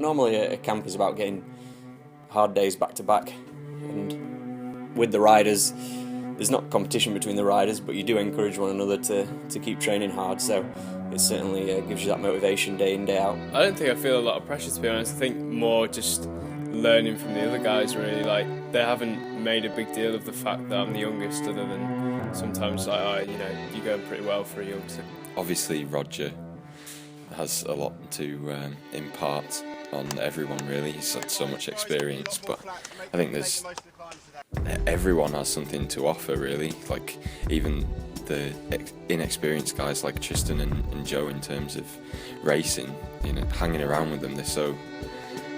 Normally a camp is about getting hard days back to back, and with the riders, there's not competition between the riders, but you do encourage one another to keep training hard, so it certainly gives you that motivation day in, day out. I don't think I feel a lot of pressure, to be honest. I think more just learning from the other guys, really. Like, they haven't made a big deal of the fact that I'm the youngest, other than sometimes like, you're going pretty well for a youngster. Obviously Roger has a lot to impart on everyone, really. He's had so much experience, but I think everyone has something to offer, really. Like, even the inexperienced guys like Tristan and Joe, in terms of racing, hanging around with them, they're so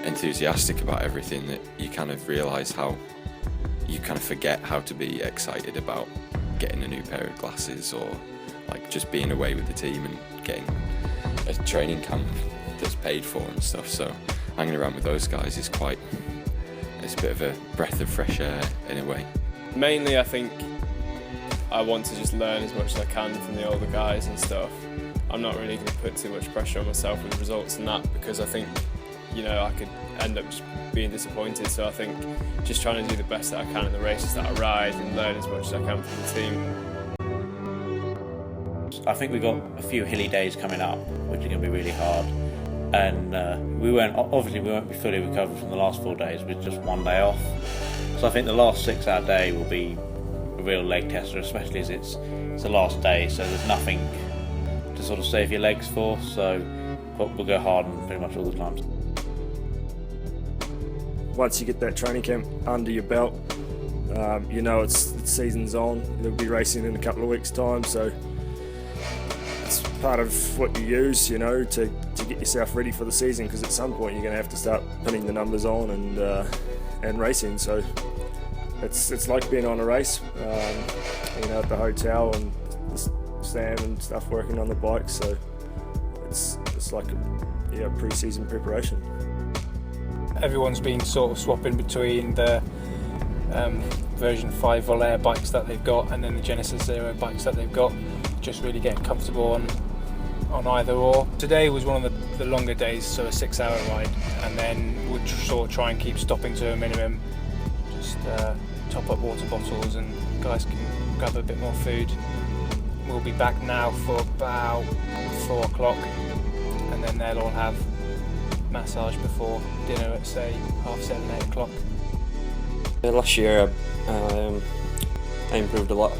enthusiastic about everything that you kind of realise how you kind of forget how to be excited about getting a new pair of glasses, or like just being away with the team and getting a training camp that's paid for and stuff. So hanging around with those guys is it's a bit of a breath of fresh air in a way. Mainly I think I want to just learn as much as I can from the older guys and stuff. I'm not really going to put too much pressure on myself with results and that, because I think I could end up just being disappointed. So I think just trying to do the best that I can in the races that I ride and learn as much as I can from the team. I think we've got a few hilly days coming up, which are going to be really hard. And we won't be fully recovered from the last 4 days with just 1 day off. So I think the last 6-hour day will be a real leg tester, especially as it's the last day, so there's nothing to sort of save your legs for. So we'll go hard on pretty much all the times. Once you get that training camp under your belt, it's season's on. You'll be racing in a couple of weeks' time, so it's part of what you use, to get yourself ready for the season, because at some point you're going to have to start putting the numbers on and racing. So it's like being on a race, at the hotel and the stand and stuff, working on the bike. So it's like a pre-season preparation. Everyone's been sort of swapping between the version 5 Volair bikes that they've got and then the Genesis Zero bikes that they've got, just really getting comfortable on either or. Today was one of the longer days, so a 6-hour ride, and then we'll sort of try and keep stopping to a minimum, just top up water bottles and guys can grab a bit more food. We'll be back now for about 4 o'clock, and then they'll all have massage before dinner at say 7:30, 8 o'clock. Last year I improved a lot,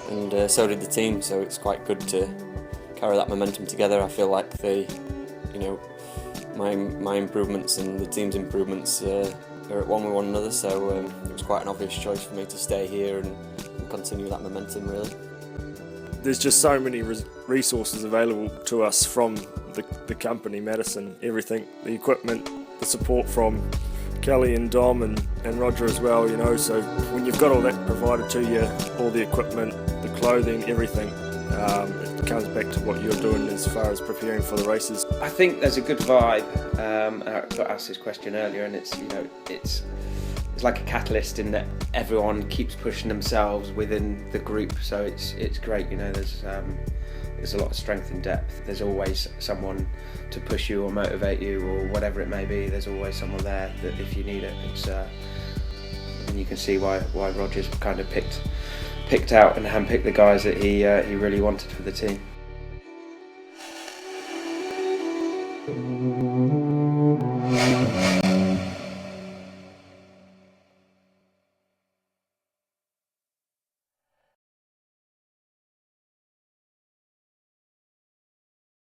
and so did the team, so it's quite good to carry that momentum together. I feel like my improvements and the team's improvements are at one with one another, so it was quite an obvious choice for me to stay here and continue that momentum, really. There's just so many resources available to us from the company, Madison, everything, the equipment, the support from Kelly and Dom and Roger as well, so when you've got all that provided to you, all the equipment, the clothing, everything, it comes back to what you're doing as far as preparing for the races. I think there's a good vibe. I got asked this question earlier, and it's like a catalyst in that everyone keeps pushing themselves within the group, so it's great. There's a lot of strength and depth. There's always someone to push you or motivate you or whatever it may be. There's always someone there that if you need it. And you can see why Roger's kind of picked out and handpicked the guys that he really wanted for the team.